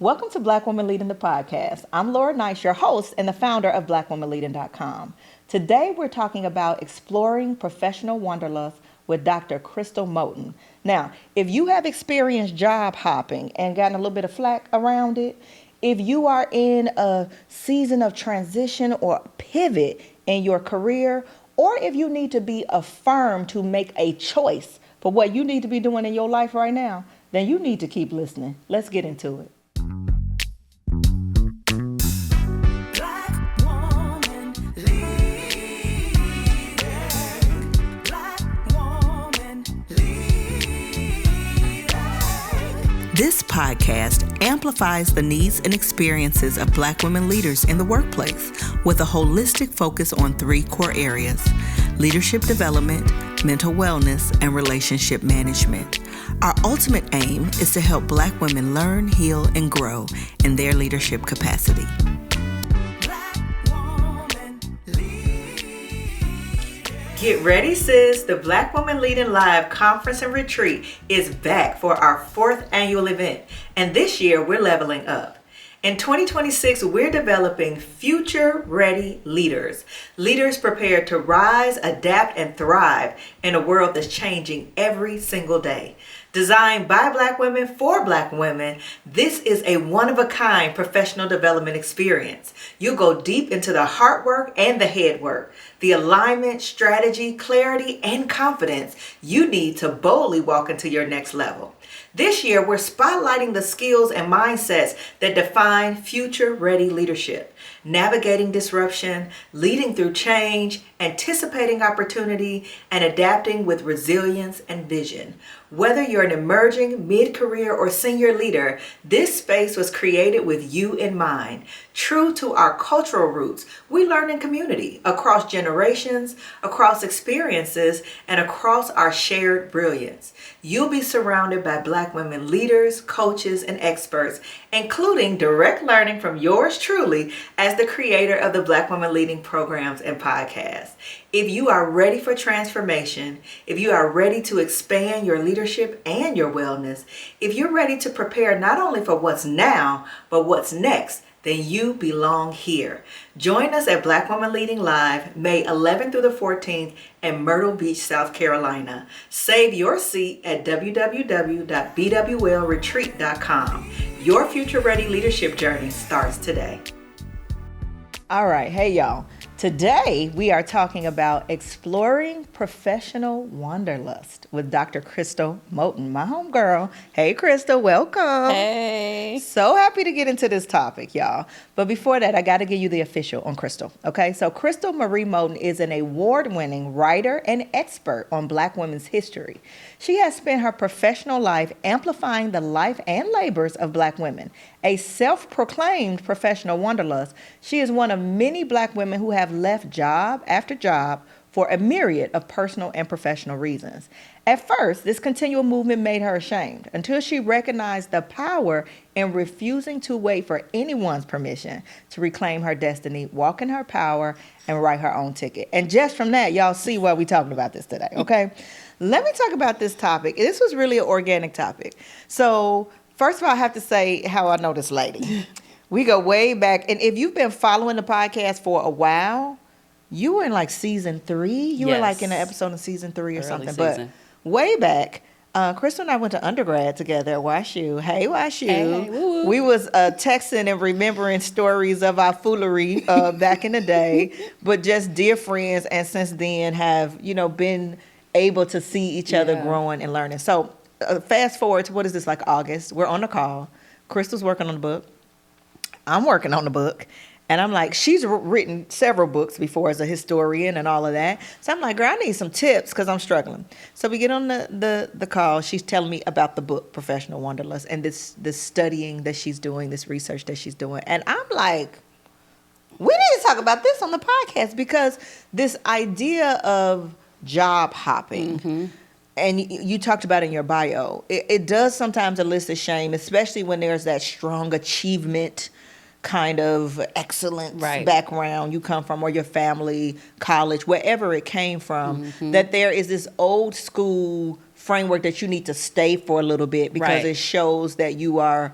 Welcome to Black Women Leading the Podcast. I'm Laura Nice, your host and the founder of BlackWomenLeading.com. Today we're talking about exploring professional wanderlust with Dr. Crystal Moten. Now, if you have experienced job hopping and gotten a little bit of flack around it, if you are in a season of transition or pivot in your career, or if you need to be affirmed to make a choice for what you need to be doing in your life right now, then you need to keep listening. Let's get into it. This podcast amplifies the needs and experiences of Black women leaders in the workplace with a holistic focus on three core areas: leadership development, mental wellness, and relationship management. Our ultimate aim is to help Black women learn, heal, and grow in their leadership capacity. Get ready, sis. The Black Women Leading Live Conference and Retreat is back for our 4th annual event. And this year, we're leveling up. In 2026, we're developing future-ready leaders. Leaders prepared to rise, adapt, and thrive in a world that's changing every single day. Designed by Black women for Black women, this is a one-of-a-kind professional development experience. You go deep into the heart work and the head work, the alignment, strategy, clarity, and confidence you need to boldly walk into your next level. This year, we're spotlighting the skills and mindsets that define future-ready leadership, navigating disruption, leading through change, anticipating opportunity, and adapting with resilience and vision. Whether you're an emerging, mid-career, or senior leader, this space was created with you in mind. True to our cultural roots, we learn in community, across generations, across experiences, and across our shared brilliance. You'll be surrounded by Black women leaders, coaches, and experts, including direct learning from yours truly as the creator of the Black Women Leading programs and podcasts. If you are ready for transformation, if you are ready to expand your leadership and your wellness, if you're ready to prepare not only for what's now, but what's next, then you belong here. Join us at Black Women Leading Live, May 11th through the 14th in Myrtle Beach, South Carolina. Save your seat at www.bwlretreat.com. Your future-ready leadership journey starts today. All right, hey y'all. Today, we are talking about exploring professional wanderlust with Dr. Crystal Moten, my homegirl. Hey, Crystal, welcome. Hey. So happy to get into this topic, y'all. But before that, I got to give you the official on Crystal, okay? So Crystal Marie Moten is an award-winning writer and expert on Black women's history. She has spent her professional life amplifying the life and labors of Black women. A self-proclaimed professional wanderlust, she is one of many Black women who have left job after job for a myriad of personal and professional reasons. At first, this continual movement made her ashamed until she recognized the power in refusing to wait for anyone's permission to reclaim her destiny, walk in her power, and write her own ticket. And just from that, y'all see why we're talking about this today, okay? Let me talk about this topic. This was really an organic topic. So first of all, I have to say how I know this lady. We go way back. And if you've been following the podcast for a while, you were in like season 3. You were like in an episode of season 3 or Early something. season. But way back, Crystal and I went to undergrad together at WashU. Hey, WashU. Hey, woo-woo. We was texting and remembering stories of our foolery back in the day, but just dear friends. And since then have, been able to see each other growing and learning. So fast forward to, what is this, like August? We're on the call. Crystal's working on the book. I'm working on the book. And I'm like, she's written several books before as a historian and all of that. So I'm like, girl, I need some tips because I'm struggling. So we get on the call. She's telling me about the book, Professional Wanderlust, and this studying that she's doing, this research that she's doing. And I'm like, we need to talk about this on the podcast, because this idea of job hopping, and you talked about in your bio, it does sometimes elicit shame, especially when there's that strong achievement kind of excellence background you come from, or your family, college, wherever it came from, that there is this old school framework that you need to stay for a little bit because it shows that you are,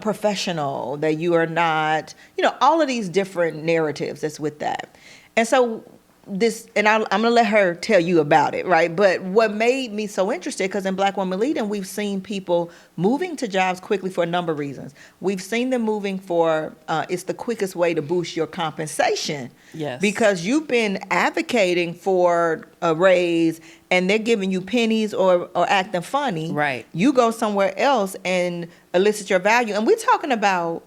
professional, that you are not, all of these different narratives that's with that. And so I'm going to let her tell you about it, right? But what made me so interested, because in Black Women Leading, we've seen people moving to jobs quickly for a number of reasons. We've seen them moving for, it's the quickest way to boost your compensation. Yes. Because you've been advocating for a raise and they're giving you pennies or acting funny. Right. You go somewhere else and elicit your value. And we're talking about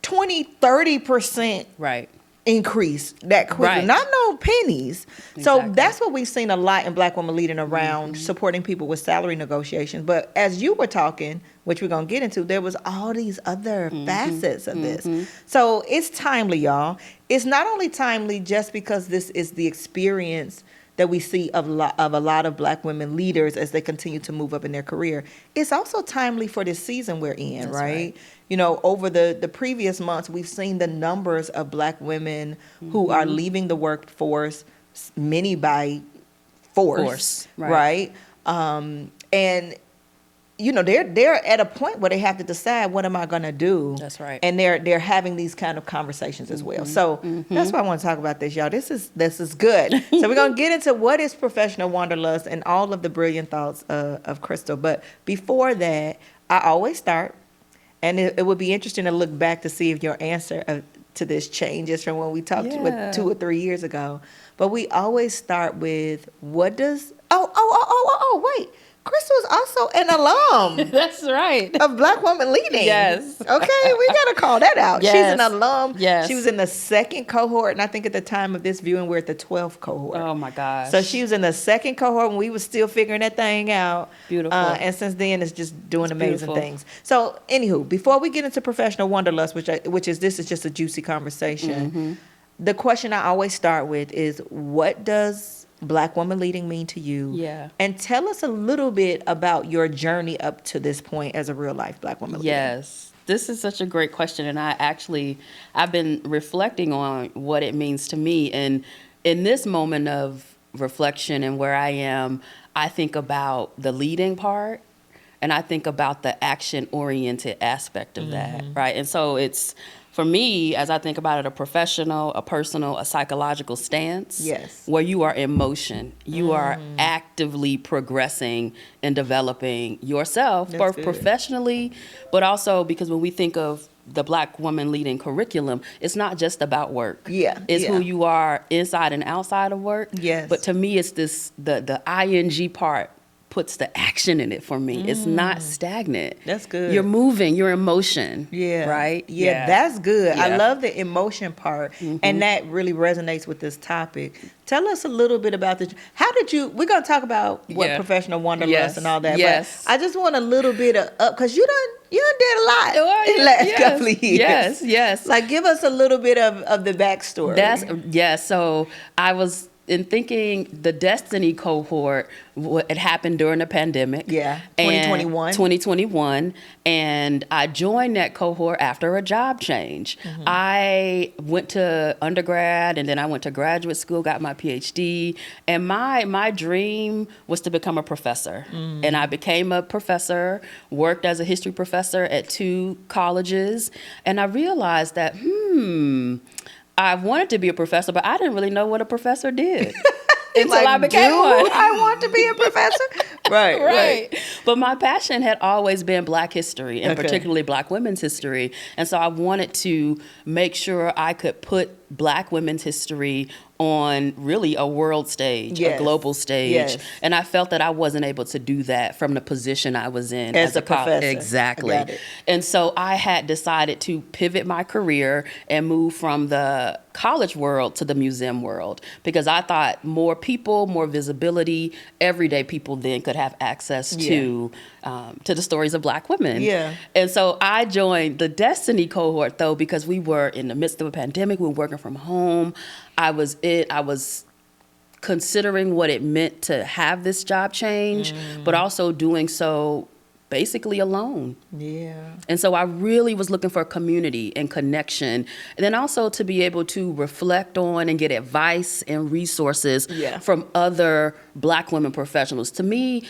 20-30% right. increase that quickly, Right. not no pennies. Exactly. So that's what we've seen a lot in Black Women Leading around supporting people with salary negotiations. But as you were talking, which we're going to get into, there was all these other facets of this. So it's timely, y'all. It's not only timely just because this is the experience that we see of a lot of Black women leaders as they continue to move up in their career. It's also timely for this season we're in, That's right? Over the previous months, we've seen the numbers of Black women who are leaving the workforce, many by force. Right? And they're at a point where they have to decide, what am I going to do? That's right. And they're having these kind of conversations as well. So that's why I want to talk about this, y'all. This is good. So we're going to get into what is professional wanderlust and all of the brilliant thoughts of Crystal. But before that, I always start, and it would be interesting to look back to see if your answer to this changes from when we talked 2 or 3 years ago. But we always start with, what does... wait. Crystal is also an alum. That's right. Of Black Women Leading. Yes. Okay, we got to call that out. Yes. She's an alum. Yes. She was in the 2nd cohort, and I think at the time of this viewing, we're at the 12th cohort. Oh, my gosh. So she was in the 2nd cohort when we were still figuring that thing out. Beautiful. And since then, it's just doing amazing things. So, anywho, before we get into professional wanderlust, this is just a juicy conversation, the question I always start with is, what does Black Woman Leading mean to you? Yeah. And tell us a little bit about your journey up to this point as a real life Black woman leader. Yes. This is such a great question. And I've been reflecting on what it means to me. And in this moment of reflection and where I am, I think about the leading part, and I think about the action-oriented aspect of that, right? And so it's, for me, as I think about it, a professional, a personal, a psychological stance. Yes. Where you are in motion. You are actively progressing and developing yourself, That's both good. Professionally, but also because when we think of the Black Woman Leading curriculum, it's not just about work. Yeah. It's who you are inside and outside of work. Yes. But to me, it's the ing part puts the action in it for me. It's not stagnant. That's good. You're moving, you're in motion. Yeah. Right? Yeah, that's good. Yeah. I love the emotion part, and that really resonates with this topic. Tell us a little bit about this. We're going to talk about what professional wanderlust and all that, but I just want a little bit of because you done did a lot in the last couple of years. Yes. Like, give us a little bit of the backstory. So I was in thinking the Destiny cohort, it happened during the pandemic. Yeah, 2021. And I joined that cohort after a job change. I went to undergrad, and then I went to graduate school, got my PhD. And my dream was to become a professor. And I became a professor, worked as a history professor at 2 colleges. And I realized that, I wanted to be a professor, but I didn't really know what a professor did until I became one. I want to be a professor. Right. But my passion had always been Black history, and particularly Black women's history. And so I wanted to make sure I could put Black women's history on really a world stage, a global stage. And I felt that I wasn't able to do that from the position I was in as a professor. Exactly. I got it. And so I had decided to pivot my career and move from the college world to the museum world, because I thought more people, more visibility, everyday people then could have access to the stories of Black women. Yeah. And so I joined the Destiny cohort, though, because we were in the midst of a pandemic. We were working from home. I was considering what it meant to have this job change, but also doing so basically alone. Yeah. And so I really was looking for community and connection, and then also to be able to reflect on and get advice and resources from other Black women professionals. To me,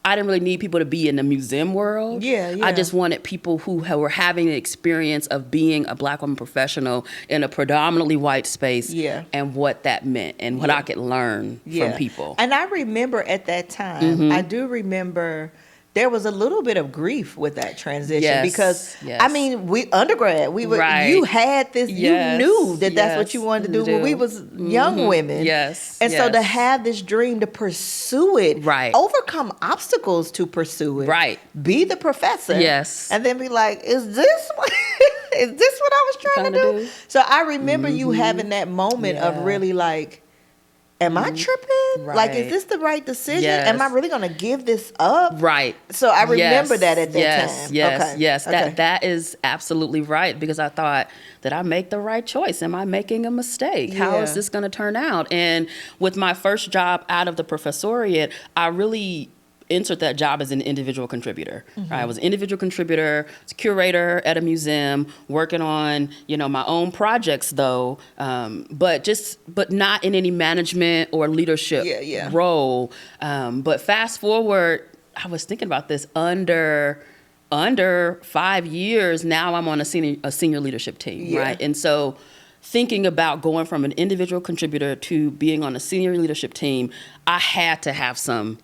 I didn't really need people to be in the museum world. Yeah. I just wanted people who were having the experience of being a Black woman professional in a predominantly white space, and what that meant and what I could learn from people. And I remember at that time, I do remember there was a little bit of grief with that transition because I mean, we undergrad, we were you had this, you knew that that's what you wanted to do when we was young women. And so to have this dream, to pursue it, overcome obstacles to pursue it, be the professor, and then be like, is this what is this what I was trying to do? So I remember you having that moment of really like, am I tripping? Like, is this the right decision? Am I really going to give this up? So I remember that at that time. That is absolutely right, because I thought, did I make the right choice? Am I making a mistake? How is this going to turn out? And with my first job out of the professoriate, I really entered that job as an individual contributor. I was an individual contributor, was a curator at a museum, working on, my own projects though, but not in any management or leadership role. But fast forward, I was thinking about this, under 5 years, now I'm on a senior leadership team, right? And so thinking about going from an individual contributor to being on a senior leadership team, I had to have some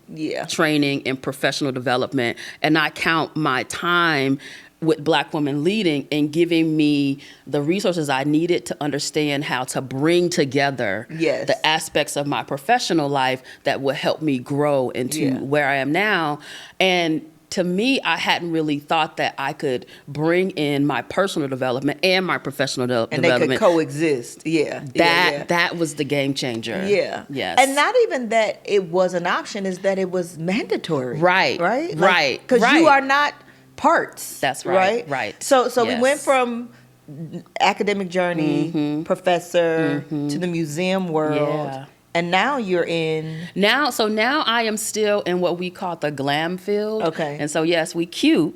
training and professional development. And I count my time with Black women leading and giving me the resources I needed to understand how to bring together the aspects of my professional life that would help me grow into where I am now. And to me, I hadn't really thought that I could bring in my personal development and my professional development. And they could coexist. That was the game changer. Yes. And not even that it was an option, is that it was mandatory. Right. Because you are not parts. That's right. Right. So we went from academic journey, professor, to the museum world. And now you're in... Now I am still in what we call the glam field. Okay. And so, yes, we cute.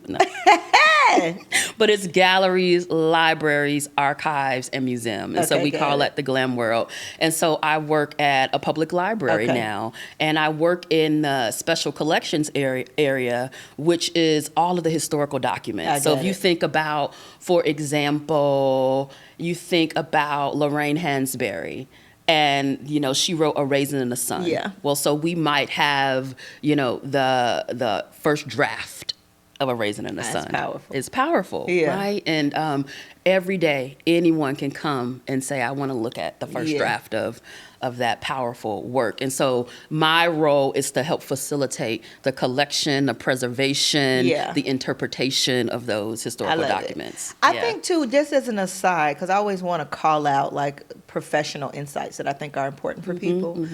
But it's galleries, libraries, archives, and museums. And so we call that the glam world. And so I work at a public library now. And I work in the special collections area, which is all of the historical documents. So if you think about, for example, you think about Lorraine Hansberry. And, she wrote A Raisin in the Sun. Well, so we might have, the first draft of A Raisin in the Sun. Powerful. It's powerful, right? And every day, anyone can come and say, I want to look at the first draft of that powerful work. And so my role is to help facilitate the collection, the preservation, the interpretation of those historical documents. I think too, just as an aside, because I always want to call out like professional insights that I think are important for people.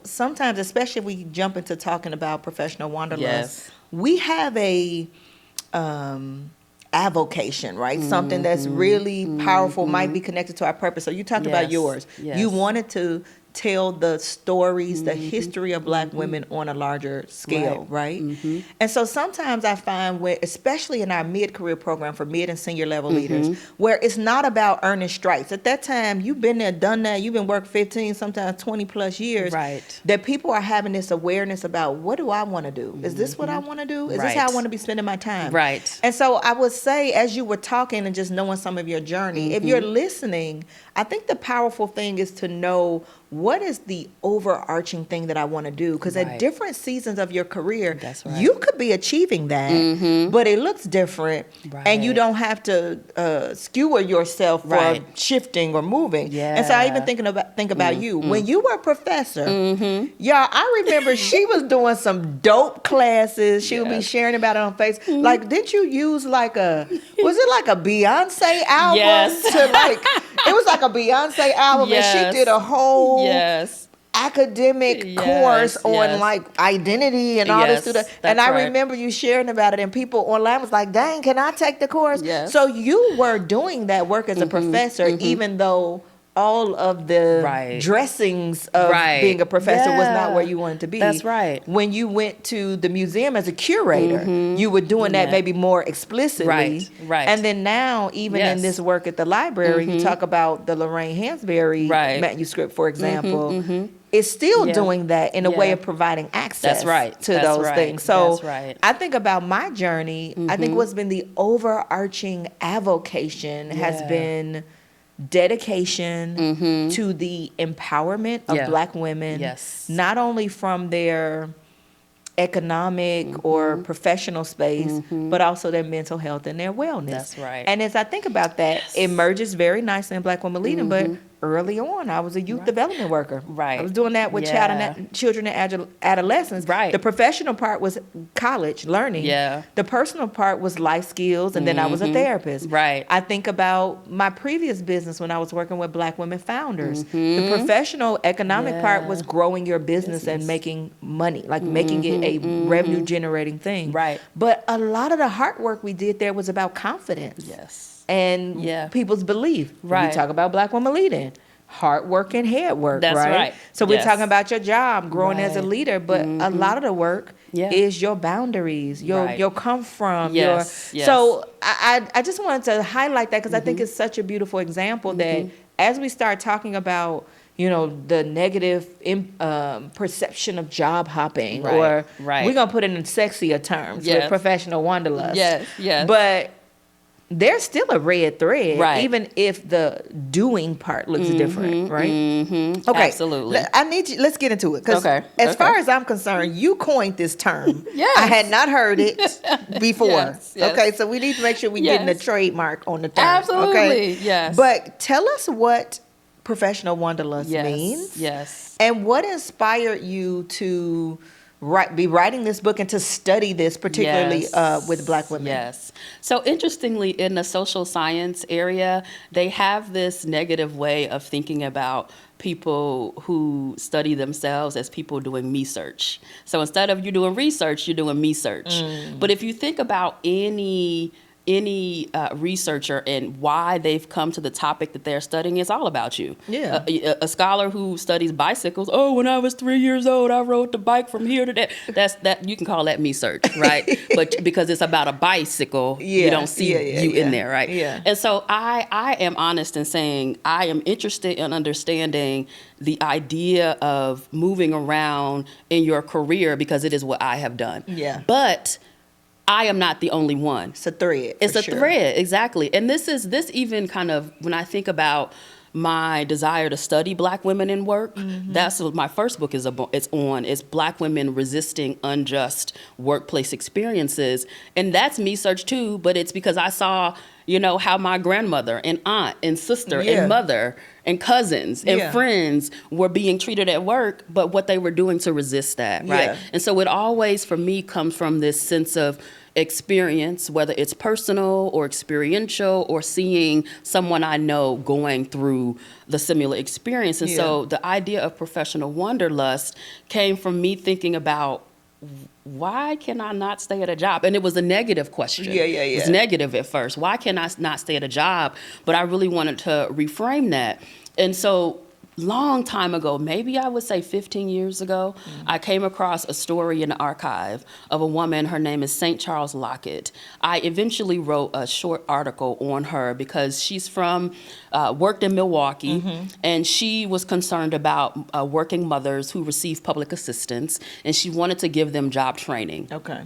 Sometimes, especially if we jump into talking about professional wanderlust, we have a avocation, right? Something that's really powerful, might be connected to our purpose. So you talked about yours. You wanted to tell the stories, the history of Black women on a larger scale, right? And so sometimes I find, especially in our mid-career program for mid and senior level leaders, where it's not about earning stripes. At that time, you've been there, done that, you've been working 15, sometimes 20 plus years, that people are having this awareness about, what do I want to do? Is this what I want to do? Is this how I want to be spending my time? And so I would say, as you were talking and just knowing some of your journey, if you're listening, I think the powerful thing is to know, what is the overarching thing that I want to do? Because at different seasons of your career, you could be achieving that, but it looks different, and you don't have to skewer yourself for shifting or moving. And so I even think about you. When you were a professor, y'all, I remember she was doing some dope classes. She would be sharing about it on Facebook. Like, did you use was it like a Beyonce album? It was like a Beyonce album, and she did a whole academic course on like identity and all this stuff. And I remember you sharing about it, and people online was like, dang, can I take the course? So you were doing that work as a professor, even though all of the dressings of being a professor was not where you wanted to be. That's right. When you went to the museum as a curator, you were doing that maybe more explicitly. And then now, even in this work at the library, you talk about the Lorraine Hansberry manuscript, for example. is still doing that in a way of providing access to those things. So I think about my journey. I think what's been the overarching avocation has been dedication to the empowerment of Black women, not only from their economic or professional space, but also their mental health and their wellness. That's right. And as I think about that, it merges very nicely in Black Women Leading, but early on, I was a youth development worker. Right. I was doing that with children and adolescents. Right. The professional part was college learning. Yeah. The personal part was life skills, and then I was a therapist. Right. I think about my previous business when I was working with Black women founders. The professional economic part was growing your business and making money, like making it a revenue generating thing. Right. But a lot of the hard work we did there was about confidence. Yes. And people's belief. Right. We talk about Black Women Leading. Hard work and head work, That's right. So we're talking about your job, growing as a leader, but a lot of the work is your boundaries, your come from. So I just wanted to highlight that because I think it's such a beautiful example that as we start talking about, you know, the negative perception of job hopping, or we're going to put it in sexier terms with professional wanderlust. Yes. But there's still a red thread, even if the doing part looks different, right? Okay. Absolutely. I need you. Let's get into it because, as far as I'm concerned, you coined this term. I had not heard it before. Yes. Okay, so we need to make sure we're getting a trademark on the term. Absolutely. Okay? Yes. But tell us what professional wanderlust means. Yes. And what inspired you to be writing this book and to study this, particularly with Black women. Yes. So interestingly, in the social science area, they have this negative way of thinking about people who study themselves as people doing me search. So instead of you doing research, you're doing me search. But if you think about any researcher and why they've come to the topic that they're studying, is all about you. Yeah. A scholar who studies bicycles, when I was 3 years old, I rode the bike from here to there. That you can call that me search, right? But because it's about a bicycle, you don't see you in there, right? Yeah. And so I am honest in saying I am interested in understanding the idea of moving around in your career because it is what I have done. Yeah. But I am not the only one. It's a thread. It's a thread, exactly. And this even kind of, when I think about my desire to study Black women in work, that's what my first book is on. It's Black women resisting unjust workplace experiences. And that's me search too, but it's because I saw, how my grandmother and aunt and sister and mother and cousins and friends were being treated at work, but what they were doing to resist that, right? Yeah. And so it always, for me, comes from this sense of experience, whether it's personal or experiential or seeing someone I know going through the similar experience. And so the idea of professional wanderlust came from me thinking about, why can I not stay at a job? And it was a negative question. It was negative at first. Why can I not stay at a job? But I really wanted to reframe that. And so long time ago, maybe I would say 15 years ago, I came across a story in the archive of a woman. Her name is St. Charles Lockett. I eventually wrote a short article on her because she's worked in Milwaukee, and she was concerned about working mothers who receive public assistance, and she wanted to give them job training. Okay.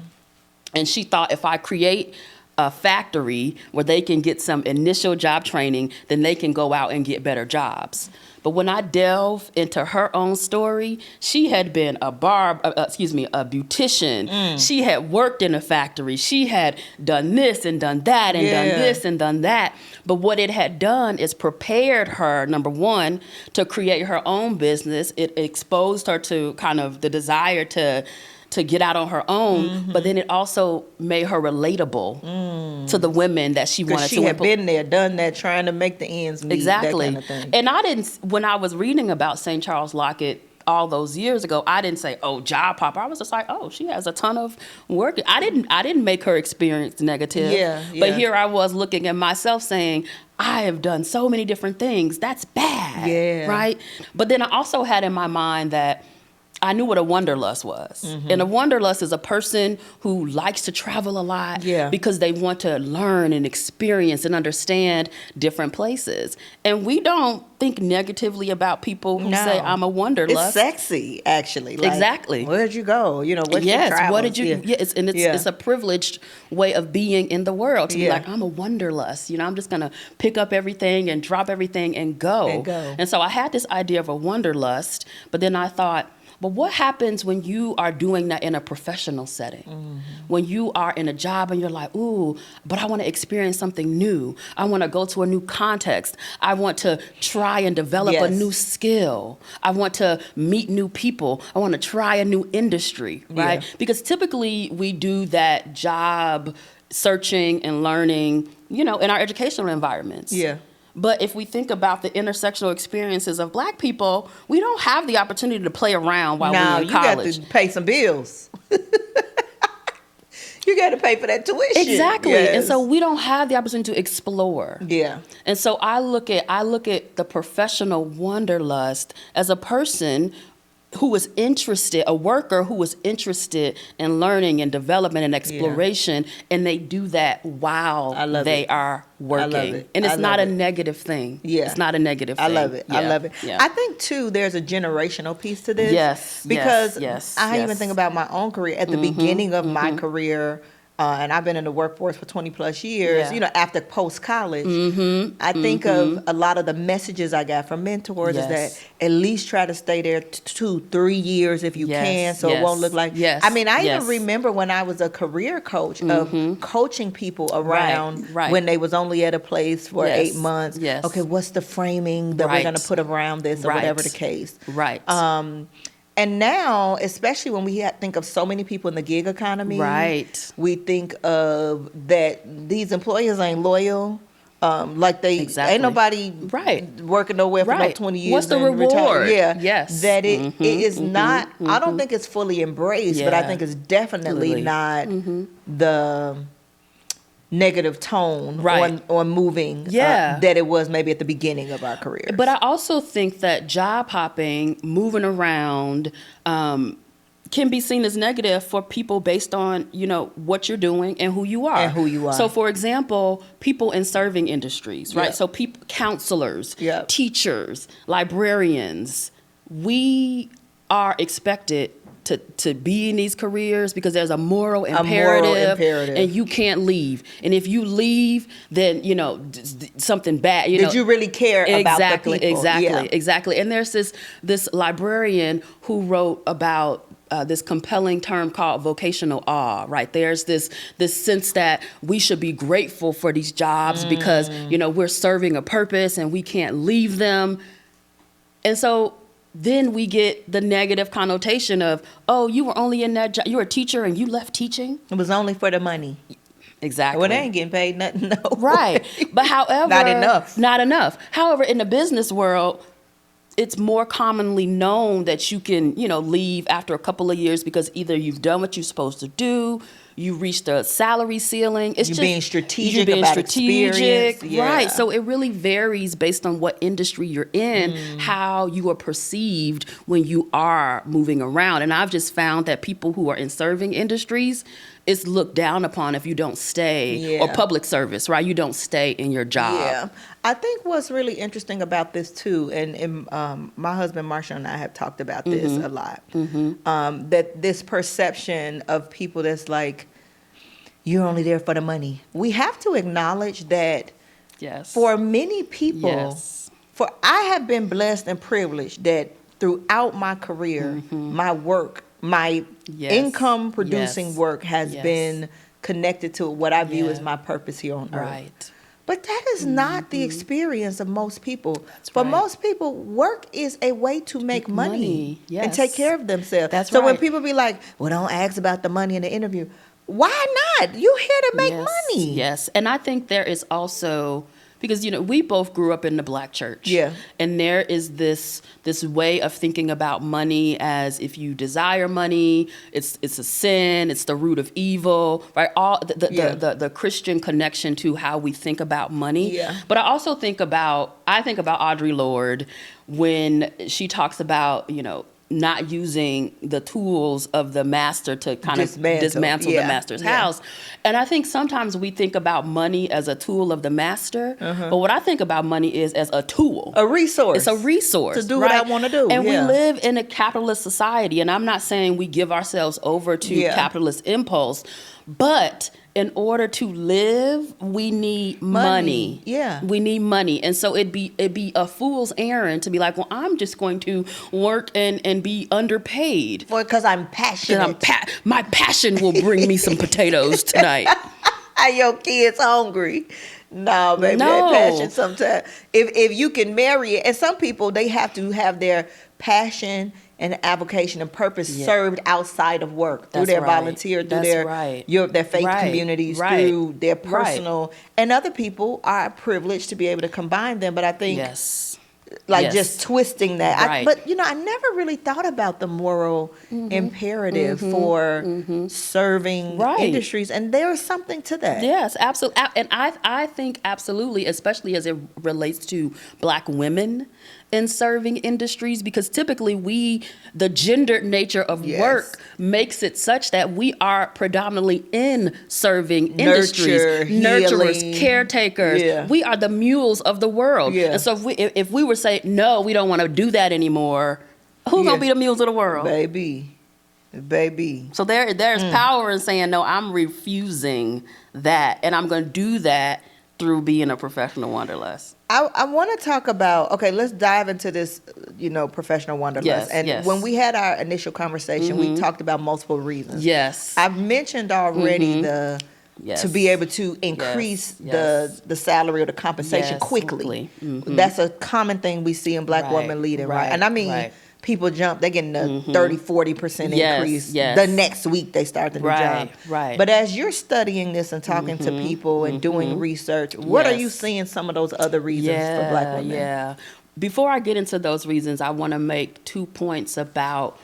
And she thought, if I create a factory where they can get some initial job training, then they can go out and get better jobs. But when I delve into her own story, she had been a beautician. She had worked in a factory. She had done this and done that and done this and done that. But what it had done is prepared her, number one, to create her own business. It exposed her to kind of the desire to get out on her own, but then it also made her relatable to the women that she wanted to. She had been there, done that, trying to make the ends meet. Exactly. That kind of thing. And when I was reading about St. Charles Lockett all those years ago, I didn't say, job hopper. I was just like, she has a ton of work. I didn't make her experience negative. But here I was looking at myself saying, I have done so many different things. That's bad. Right? But then I also had in my mind that I knew what a wanderlust was. And a wanderlust is a person who likes to travel a lot because they want to learn and experience and understand different places. And we don't think negatively about people who say, I'm a wanderlust. It's sexy, actually. Like, exactly. Where'd you go? You know, what's your travels? What did you, it's a privileged way of being in the world to be like, I'm a wanderlust. You know, I'm just going to pick up everything and drop everything and go. And so I had this idea of a wanderlust, but then I thought, but what happens when you are doing that in a professional setting? When you are in a job and you're like, ooh, but I want to experience something new. I want to go to a new context. I want to try and develop a new skill. I want to meet new people. I want to try a new industry, right? Because typically we do that job searching and learning, you know, in our educational environments. But if we think about the intersectional experiences of Black people, we don't have the opportunity to play around while we're in college. You got to pay some bills. You got to pay for that tuition. Exactly. And so we don't have the opportunity to explore. And so I look at the professional wanderlust as a person who was interested, a worker who was interested in learning and development and exploration, and they do that while they are working. And it's not a negative thing. It's not a negative thing. I love it. I love it. I think, too, there's a generational piece to this. Because I even think about my own career. At the beginning of my career, and I've been in the workforce for 20 plus years, you know, after post-college, I think of a lot of the messages I got from mentors is that at least try to stay there 2-3 years if you can, so it won't look like, I mean, I even remember when I was a career coach of coaching people around when they was only at a place for 8 months. Okay, what's the framing that we're going to put around this or whatever the case. And now, especially when we think of so many people in the gig economy, we think of that these employers ain't loyal. Like they ain't nobody working nowhere for no 20 years. What's the reward? That it is not. I don't think it's fully embraced, but I think it's definitely not the negative tone on moving that it was maybe at the beginning of our careers. But I also think that job hopping, moving around, can be seen as negative for people based on, you know, what you're doing and who you are. So, for example, people in serving industries, right? So people, counselors, teachers, librarians, we are expected to be in these careers because there's a moral imperative, and you can't leave. And if you leave, then, you know, something bad. Did you really care about the people? Exactly. And there's this librarian who wrote about this compelling term called vocational awe, right? There's this sense that we should be grateful for these jobs because, you know, we're serving a purpose and we can't leave them. And so then we get the negative connotation of, oh, you were only in that job, you're a teacher and you left teaching? It was only for the money. Exactly. Well, they ain't getting paid nothing, no. Right. But however... Not enough. However, in the business world, it's more commonly known that you can, you know, leave after a couple of years because either you've done what you're supposed to do, you reached a salary ceiling. It's just being strategic about experience. Right. So it really varies based on what industry you're in, how you are perceived when you are moving around. And I've just found that people who are in serving industries, it's looked down upon if you don't stay, or public service, right? You don't stay in your job. I think what's really interesting about this too, and my husband Marshall and I have talked about this a lot, that this perception of people that's like, you're only there for the money. We have to acknowledge that for many people, I have been blessed and privileged that throughout my career, my work, my income producing work has been connected to what I view as my purpose here on earth. But that is not the experience of most people. For most people, work is a way to make money and take care of themselves. So when people be like, well, don't ask about the money in the interview. Why not? You're here to make money. Yes. And I think there is also, because, you know, we both grew up in the Black church. And there is this way of thinking about money as if you desire money, it's a sin, it's the root of evil, right? All the Christian connection to how we think about money. But I also think about Audre Lorde when she talks about, you know, not using the tools of the master to kind of dismantle the master's house. And I think sometimes we think about money as a tool of the master, but what I think about money is as a tool. A resource. It's a resource. To do what I want to do. And we live in a capitalist society, and I'm not saying we give ourselves over to capitalist impulse, but in order to live, we need money. Yeah. We need money. And so it'd be a fool's errand to be like, well, I'm just going to work and be underpaid. Because I'm passionate. My passion will bring me some potatoes tonight. Your kids hungry. No, baby, that passion sometimes. If you can marry it, and some people, they have to have their passion and avocation and purpose served outside of work through their volunteer, through their faith communities, through their personal. And other people are privileged to be able to combine them. But I think just twisting that. But I never really thought about the moral imperative for serving industries, and there's something to that. Yes, absolutely. And I think absolutely, especially as it relates to Black women in serving industries, because typically the gendered nature of work makes it such that we are predominantly in serving industries, nurturers, caretakers. We are the mules of the world. And so if we were saying, no, we don't want to do that anymore, who's going to be the mules of the world? Baby. So there's power in saying, no, I'm refusing that, and I'm going to do that through being a professional wanderlust. I want to talk about, let's dive into this, professional wanderlust. When we had our initial conversation, we talked about multiple reasons. Yes. I've mentioned already to be able to increase the salary or the compensation quickly. That's a common thing we see in Black women leading, right? And I mean, people jump, they're getting a 30-40% increase the next week they start the new job. But as you're studying this and talking to people and doing research, what are you seeing some of those other reasons for Black women? Before I get into those reasons, I want to make 2 points about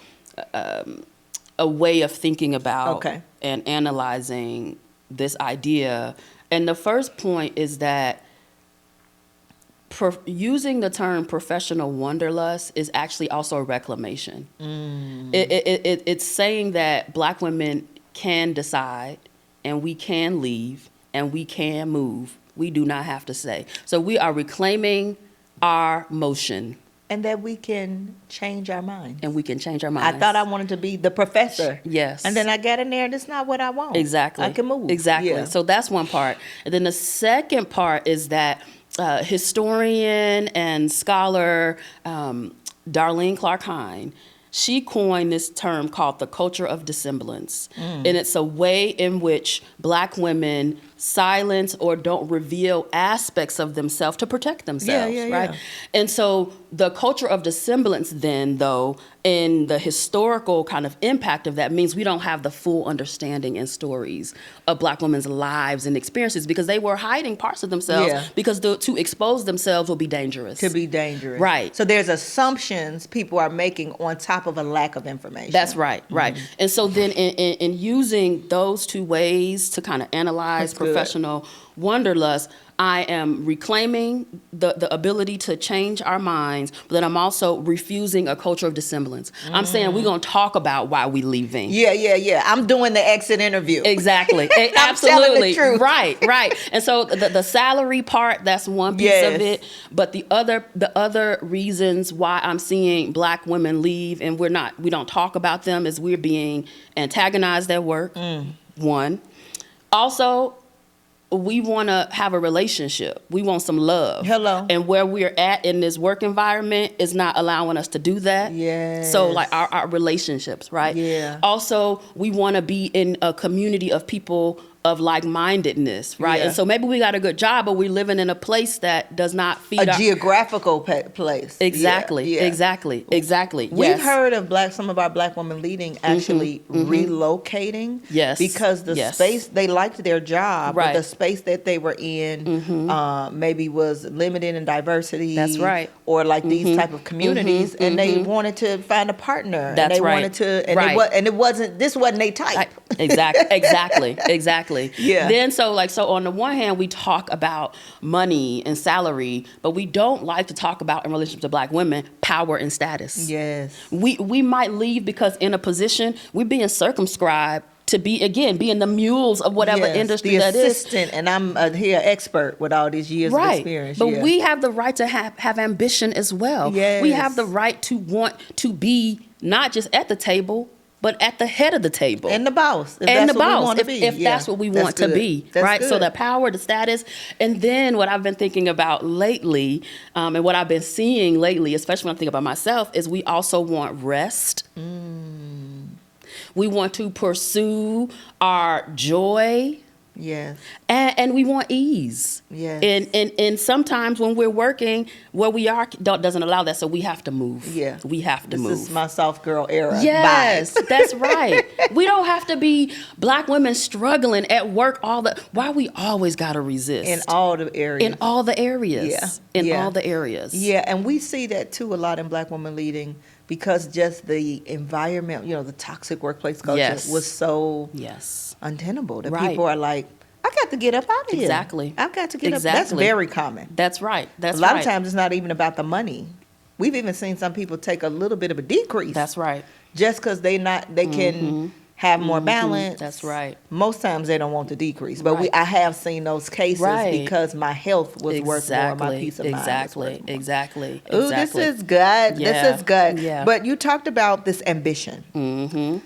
a way of thinking about and analyzing this idea. And the first point is that using the term professional wanderlust is actually also a reclamation. It's saying that Black women can decide, and we can leave, and we can move. We do not have to say. So we are reclaiming our motion. And that we can change our minds. I thought I wanted to be the professor. Yes. And then I got in there, that's not what I want. Exactly. I can move. Exactly. Yeah. So that's one part. And then the second part is that historian and scholar Darlene Clark Hine, she coined this term called the culture of dissemblance. And it's a way in which Black women silence or don't reveal aspects of themselves to protect themselves, right? And so the culture of dissemblance then, though, in the historical kind of impact of that means we don't have the full understanding and stories of Black women's lives and experiences because they were hiding parts of themselves because to expose themselves will be dangerous. Could be dangerous. Right. So there's assumptions people are making on top of a lack of information. That's right, right. And so then in using those two ways to kind of analyze professional wanderlust, I am reclaiming the ability to change our minds, but then I'm also refusing a culture of dissemblance. I'm saying we're going to talk about why we leaving. Yeah. I'm doing the exit interview. Exactly. Absolutely. Telling the truth. Right. And so the salary part, that's one piece of it. But the other reasons why I'm seeing Black women leave and we don't talk about them is we're being antagonized at work. One. Also, we want to have a relationship. We want some love. Hello. And where we're at in this work environment is not allowing us to do that. Yes. So like our relationships, right? Yeah. Also, we want to be in a community of people of like-mindedness, right? Yeah. And so maybe we got a good job, but we're living in a place that does not feed a geographical place. Exactly. We've heard of some of our Black women leading actually relocating. Yes. Because the space, they liked their job, but the space that they were in maybe was limited in diversity. That's right. Or like these type of communities, and they wanted to find a partner. That's and they right. wanted to, and this wasn't their type. Exactly. exactly. Yeah. Then so on the one hand, we talk about money and salary, but we don't like to talk about in relationship to Black women, power and status. Yes. We might leave because in a position we're being circumscribed to being the mules of whatever industry that is. The assistant, and I'm here expert with all these years of experience. But we have the right to have ambition as well. Yes. We have the right to want to be not just at the table, but at the head of the table. And the boss. If that's what we want to be. Right? So the power, the status. And then what I've been thinking about lately, and what I've been seeing lately, especially when I think about myself, is we also want rest. We want to pursue our joy. Yes. And we want ease. Yes. And sometimes when we're working, where we are doesn't allow that, so we have to move. Yeah. We have to move. This is my soft girl era. Yes, Bye. that's right. We don't have to be Black women struggling at work why we always got to resist. In all the areas. In all the areas. Yeah. All the areas. Yeah, and we see that too a lot in Black women leading, because just the environment, the toxic workplace culture was so untenable that people are like, I got to get up out of here. Exactly. I've got to get up. That's very common. That's right. A lot of times it's not even about the money. We've even seen some people take a little bit of a decrease. That's right. Just because they can have more balance. That's right. Most times they don't want to decrease, but I have seen those cases because my health was worth more, my peace of mind. Exactly. Ooh, this is good. Yeah. This is good. Yeah. But you talked about this ambition. Mm-hmm.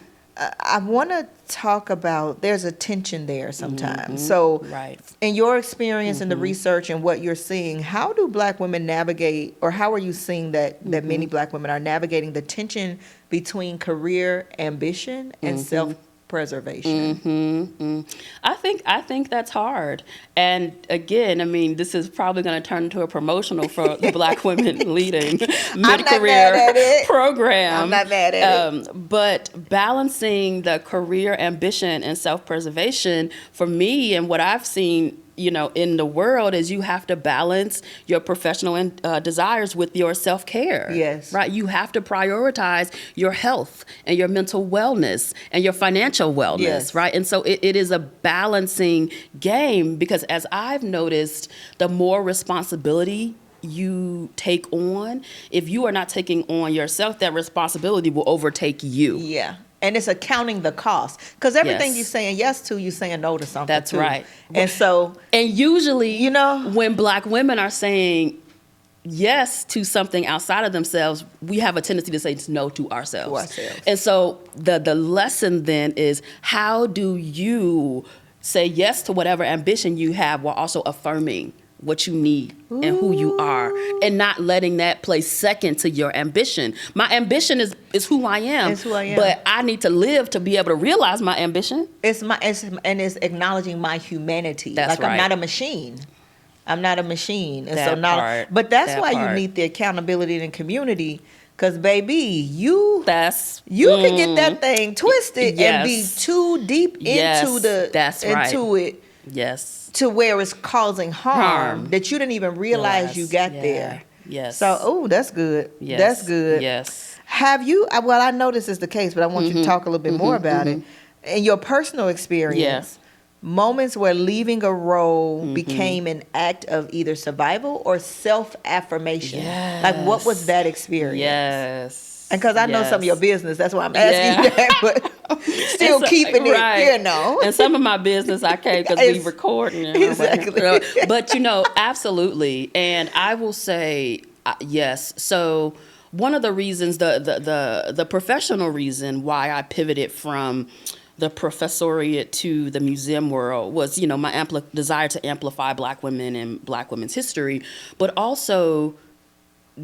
I want to talk about, there's a tension there sometimes. So in your experience in the research and what you're seeing, how do Black women navigate, or how are you seeing that many Black women are navigating the tension between career ambition and self-preservation? I think that's hard. And again, I mean, this is probably going to turn into a promotional for the Black women leading mid-career program. I'm not mad at it. But balancing the career ambition and self-preservation, for me and what I've seen in the world, is you have to balance your professional desires with your self-care. Yes. Right? You have to prioritize your health and your mental wellness and your financial wellness. Right? And so it is a balancing game, because as I've noticed, the more responsibility you take on, if you are not taking on yourself, that responsibility will overtake you. Yeah. And it's accounting the cost, because everything you're saying yes to, you're saying no to something. That's right. And so, and usually, when Black women are saying yes to something outside of themselves, we have a tendency to say no to ourselves. And so the lesson then is, how do you say yes to whatever ambition you have while also affirming what you need and who you are, and not letting that play second to your ambition. My ambition is who I am. It's who I am. But I need to live to be able to realize my ambition. It's acknowledging my humanity. That's I'm not a machine. I'm not a machine. And But that's why you need the accountability and community. Because, baby, you can get that thing twisted and be too deep into it. Yes. To where it's causing harm that you didn't even realize you got there. Yes. So, that's good. Yes. That's good. Yes. Have you, well, I know this is the case, but I want you to talk a little bit more about it. In your personal experience, moments where leaving a role became an act of either survival or self-affirmation. Yes. Like, what was that experience? Yes. And because I know some of your business, that's why I'm asking you that, but still keeping it, And some of my business I can't, because we recording. Exactly. But, absolutely. And I will say, yes. So one of the reasons, the professional reason why I pivoted from the professoriate to the museum world was, my desire to amplify Black women and Black women's history, but also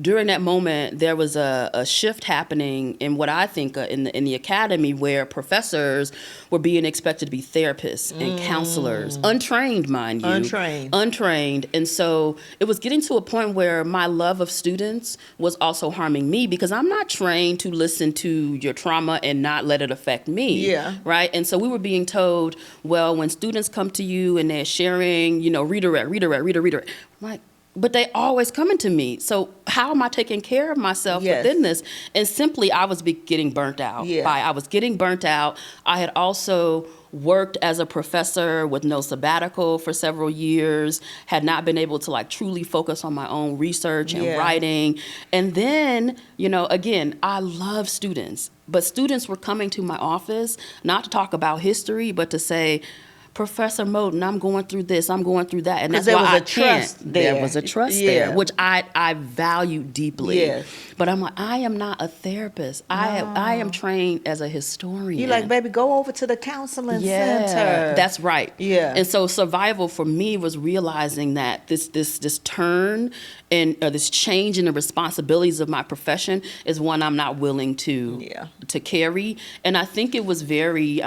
during that moment, there was a shift happening in what I think in the academy, where professors were being expected to be therapists and counselors, untrained, mind you. Untrained. And so it was getting to a point where my love of students was also harming me, because I'm not trained to listen to your trauma and not let it affect me. Yeah. Right? And so we were being told, well, when students come to you and they're sharing, redirect. I'm like, but they always coming to me. So how am I taking care of myself within this? And simply, I was getting burnt out. I was getting burnt out. I had also worked as a professor with no sabbatical for several years, had not been able to like truly focus on my own research and writing. And then, you know, again, I love students, but students were coming to my office not to talk about history, but to say, Professor Moten, I'm going through this, I'm going through that. And that's why there was a trust there, which I value deeply. Yes. But I'm like, I am not a therapist. No. I am trained as a historian. You're like, baby, go over to the counseling center. That's right. Yeah. And so survival for me was realizing that this turn and this change in the responsibilities of my profession is one I'm not willing to carry. And I think it was very...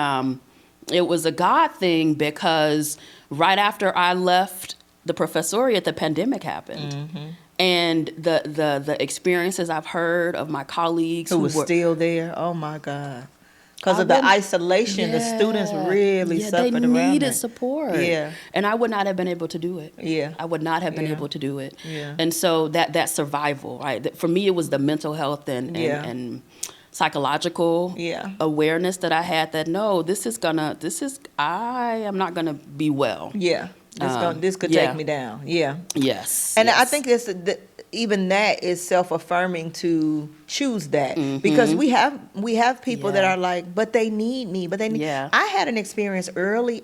it was a God thing because right after I left the professoriate, the pandemic happened. Mm-hmm. And the experiences I've heard of my colleagues who were still there, oh my God. Because of the isolation, the students really suffered around it. They needed support. Yeah. And I would not have been able to do it. Yeah. I would not have been able to do it. Yeah. And so that survival, right? For me, it was the mental health and psychological awareness that I had that I am not gonna be well. Yeah, this could take me down. Yeah. Yes. And I think even that is self-affirming to choose that because we have people that are like, but they need me. But I had an experience early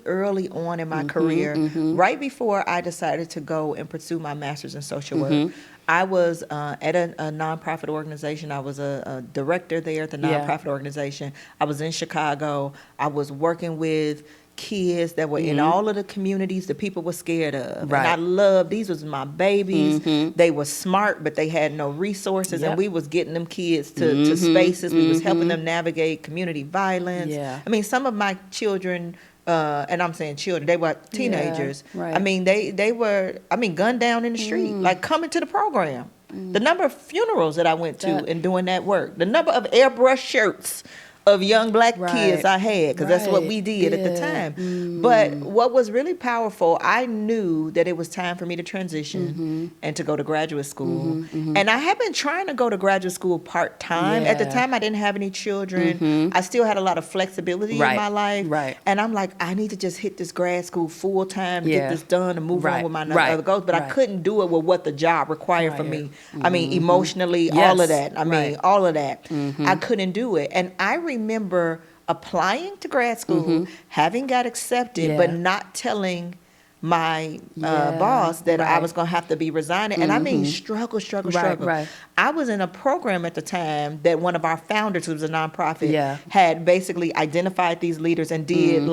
on in my career, right before I decided to go and pursue my master's in social work. I was at a nonprofit organization. I was a director there at the nonprofit organization. I was in Chicago. I was working with kids that were in all of the communities that people were scared of. Right. And I loved, these was my babies. They were smart, but they had no resources. And we was getting them kids to spaces. We was helping them navigate community violence. Yeah. I mean, some of my children... and I'm saying children, they were teenagers. Yeah, right. I mean, they were, gunned down in the street, like coming to the program. The number of funerals that I went to and doing that work, the number of airbrush shirts of young black kids I had, because that's what we did at the time. But what was really powerful, I knew that it was time for me to transition and to go to graduate school. And I had been trying to go to graduate school part-time. At the time, I didn't have any children. I still had a lot of flexibility in my life. Right. And I'm like, I need to just hit this grad school full-time, get this done, and move on with my other goals. But I couldn't do it with what the job required from me. I mean, emotionally, all of that. All of that. I couldn't do it. And I remember applying to grad school, having got accepted, but not telling my boss that I was going to have to be resigning. And I mean, struggle. Right. I was in a program at the time that one of our founders, who was a nonprofit, had basically identified these leaders and did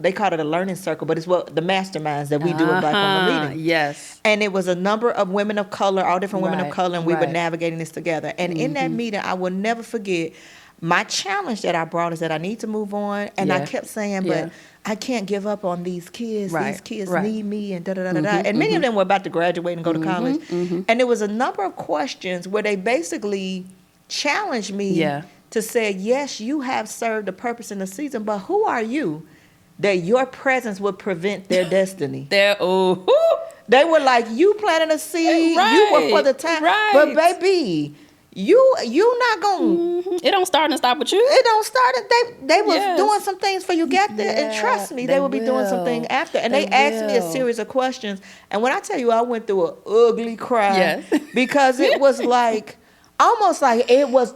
they called it a learning circle, but it's what the masterminds that we do in Black Women Leading. Yes. And it was a number of women of color, all different women of color, and we were navigating this together. And in that meeting, I will never forget, my challenge that I brought is that I need to move on. And I kept saying, but I can't give up on these kids. These kids need me and da-da-da-da-da. And many of them were about to graduate and go to college. And there was a number of questions where they basically challenged me to say, yes, you have served a purpose in the season, but who are you that your presence would prevent their destiny? They were like, you planted a seed, you were for the time. But baby... You not gonna. It don't start and stop with you. It don't start. They was doing some things for you got there, and trust me, they will be doing something after. And they asked me a series of questions, and when I tell you, I went through an ugly cry because it was like almost like it was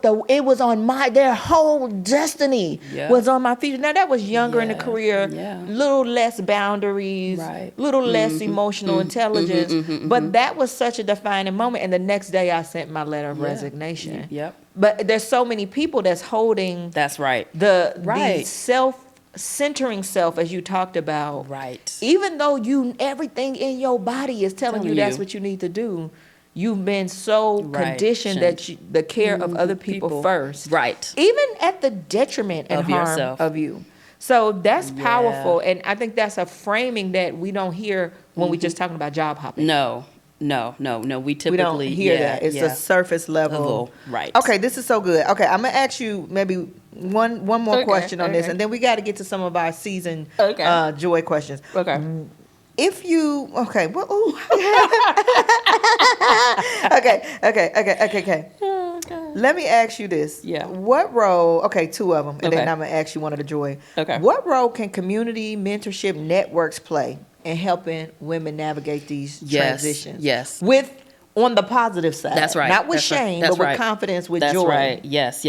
on their whole destiny was on my feet. Now that was younger in the career, little less boundaries, little less emotional intelligence, but that was such a defining moment. And the next day I sent my letter of resignation. But there's so many people that's holding the self-centering self, as you talked about. Even though everything in your body is telling you that's what you need to do. You've been so conditioned that the care of other people first. Even at the detriment and harm yourself. Of you. So that's powerful. And I think that's a framing that we don't hear when we're just talking about job hopping. No. We typically don't hear that. It's a surface level. Okay, this is so good. Okay, I'm gonna ask you maybe one more question on this, and then we got to get to some of our season joy questions. If you okay. Let me ask you this. Yeah. What role, okay, two of them, and Okay. then I'm going to ask you one of the joy. Okay. What role can community mentorship networks play in helping women navigate these transitions? Yes. On the positive side. That's right. Not with That's right. shame, That's but with right. confidence, with That's joy. right. Yes.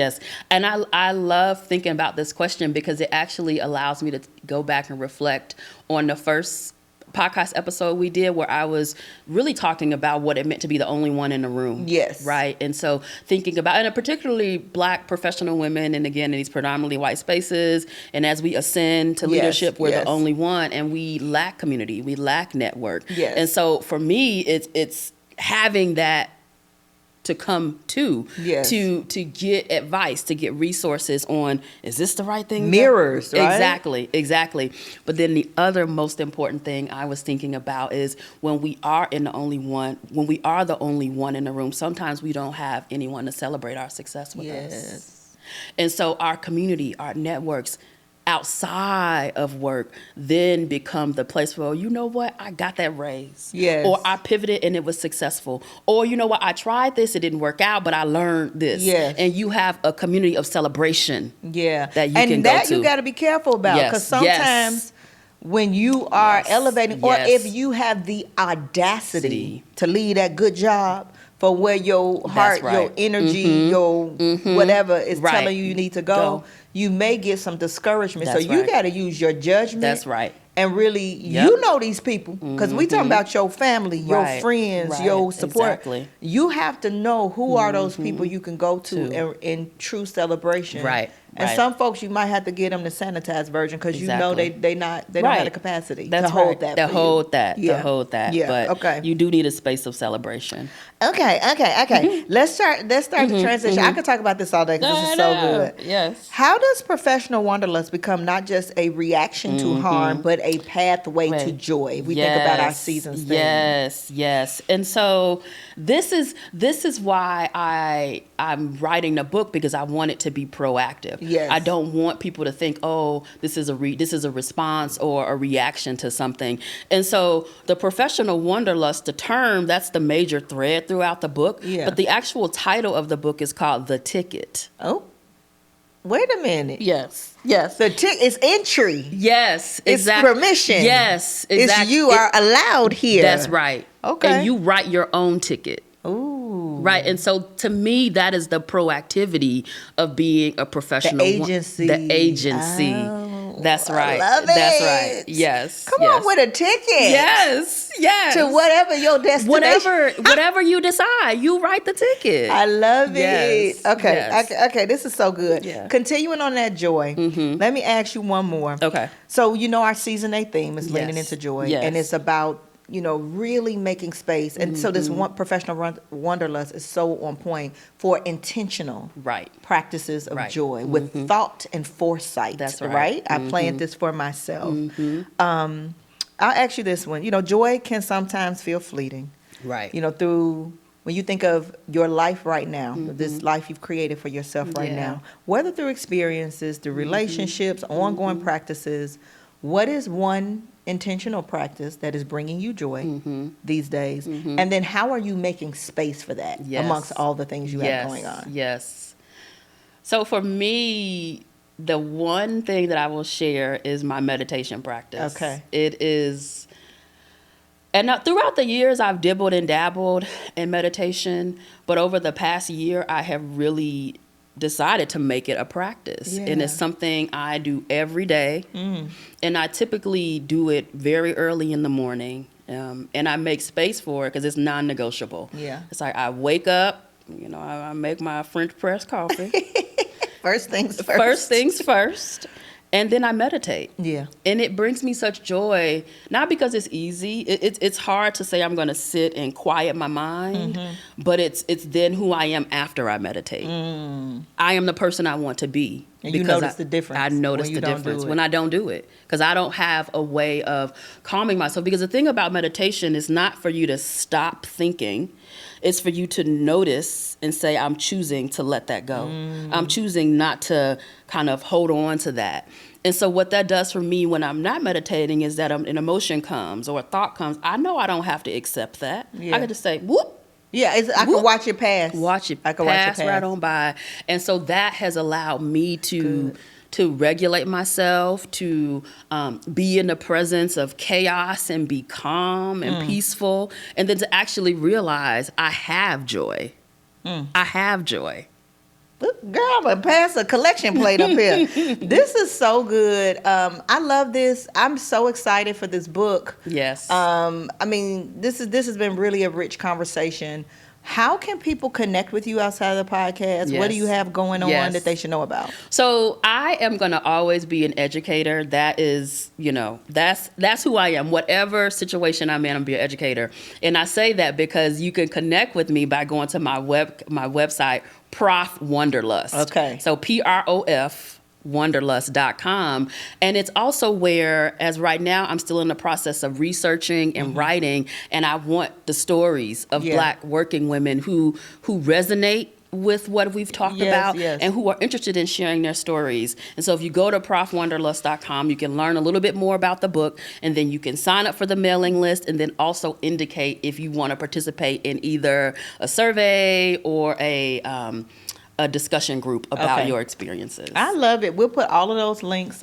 And I love thinking about this question because it actually allows me to go back and reflect on the first podcast episode we did where I was really talking about what it meant to be the only one in the room. Yes. Right. And so thinking about, and particularly Black professional women, and again, in these predominantly white spaces, and as we ascend to leadership, we're the only one, and we lack community, we lack network. Yes. And so for me, it's having that to come to get advice, to get resources on, is this the right thing? Mirrors, right? Exactly. But then the other most important thing I was thinking about is when we are the only one in the room, sometimes we don't have anyone to celebrate our success with us. And so our community, our networks, outside of work then become the place where, you know what, I got that raise. Yes. Or I pivoted and it was successful. Or you know what, I tried this, it didn't work out, but I learned this. Yes. And you have a community of celebration. Yeah. That you and can that go to. you got to be careful about, because sometimes when you are elevating, or if you have the audacity to leave that good job for where your heart, your energy, your whatever is telling you need to go, you may get some discouragement. So you got to use your judgment. That's right. And really, you know these people, because we talking about your family, your friends, your support. Exactly. You have to know who are those people you can go to in true celebration. Right. And some folks you might have to get them the sanitized version, because you know they don't have the capacity to hold that. To hold that. Yeah. But you do need a space of celebration. Okay. Let's start the transition. I could talk about this all day because this is so good. Yes. How does professional wanderlust become not just a reaction to harm, but a pathway to joy? If we think about our season's theme. Yes. And so this is why I'm writing the book, because I want it to be proactive. Yes. I don't want people to think, oh, this is a response or a reaction to something. And so the professional wanderlust, the term, that's the major thread throughout the book. Yeah. But the actual title of the book is called The Ticket. Oh, wait a minute. Yes. The ticket is entry. Yes, It's exactly. permission. Yes, exactly. It's you are allowed here. That's right. Okay. And you write your own ticket. Ooh. Right. And so to me, that is the proactivity of being a professional. The agency. Oh, that's right. I love it. That's right. Yes. Come on with a ticket. Yes. To whatever your destination. Whatever you decide, you write the ticket. I love Yes. it. Okay. Yes. Okay. This is so good. Yeah. Continuing on that joy, let me ask you one more. Okay. So, our season 8 theme is leaning into joy. Yes. And it's about, really making space. And so this one professional wanderlust is so on point for intentional practices of joy with thought and foresight. That's right. I planned this for myself. I'll ask you this one. Joy can sometimes feel fleeting. Right. Through when you think of your life right now, this life you've created for yourself right now, whether through experiences, through relationships, ongoing practices, what is one intentional practice that is bringing you joy these days? And then how are you making space for that amongst all the things you have going on? Yes. So for me, the one thing that I will share is my meditation practice. Okay. It is, and throughout the years, I've dibbled and dabbled in meditation, but over the past year, I have really decided to make it a practice. And it's something I do every day. And I typically do it very early in the morning. And I make space for it because it's non-negotiable. Yeah. It's like I wake up, I make my French press coffee. First things first. First things first. And then I meditate. Yeah. And it brings me such joy, not because it's easy. It's hard to say I'm going to sit and quiet my mind, but it's then who I am after I meditate. I am the person I want to be. And you notice the difference. I notice the difference when I don't do it, because I don't have a way of calming myself. Because the thing about meditation is not for you to stop thinking. It's for you to notice and say, I'm choosing to let that go. I'm choosing not to kind of hold on to that. And so what that does for me when I'm not meditating is that an emotion comes or a thought comes. I know I don't have to accept that. I can just say, whoop, Yeah, I can watch it pass. Watch it I can pass watch it pass right on by. And so that has allowed me to Good. to regulate myself, to be in the presence of chaos and be calm and peaceful, and then to actually realize I have joy. I have joy. Look, girl, I'm gonna pass a collection plate up here. This is so good. I love this. I'm so excited for this book. Yes. I mean, this has been really a rich conversation. How can people connect with you outside of the podcast? Yes. What do you have going on Yes. that they should know about? So I am going to always be an educator. That is, that's who I am. Whatever situation I'm in, I'm be an educator. And I say that because you can connect with me by going to my website, Prof Wanderlust. Okay. So PROF. Wanderlust.com. And it's also where, as right now, I'm still in the process of researching and writing, and I want the stories of Black working women who resonate with what we've talked about and who are interested in sharing their stories. And so if you go to profwanderlust.com, you can learn a little bit more about the book, and then you can sign up for the mailing list, and then also indicate if you want to participate in either a survey or a discussion group about your experiences. I love it. We'll put all of those links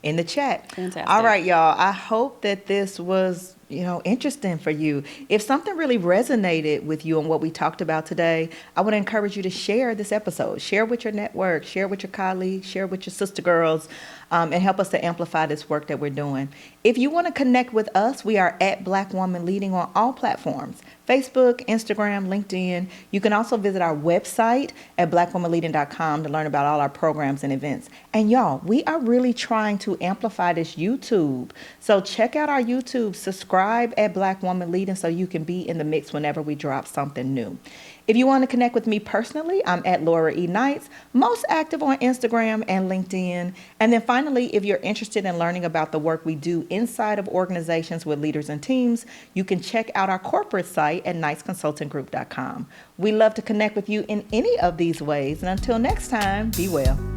in the chat. Fantastic. All right, y'all. I hope that this was interesting for you. If something really resonated with you on what we talked about today, I would encourage you to share this episode. Share with your network, share with your colleagues, share with your sister girls, and help us to amplify this work that we're doing. If you want to connect with us, we are at Black Woman Leading on all platforms. Facebook, Instagram, LinkedIn. You can also visit our website at blackwomanleading.com to learn about all our programs and events. And y'all, we are really trying to amplify this YouTube. So check out our YouTube, subscribe at Black Woman Leading so you can be in the mix whenever we drop something new. If you want to connect with me personally, I'm at Laura E. Knights, most active on Instagram and LinkedIn. And then finally, if you're interested in learning about the work we do inside of organizations with leaders and teams, you can check out our corporate site at knightsconsultinggroup.com. We love to connect with you in any of these ways. And until next time, be well.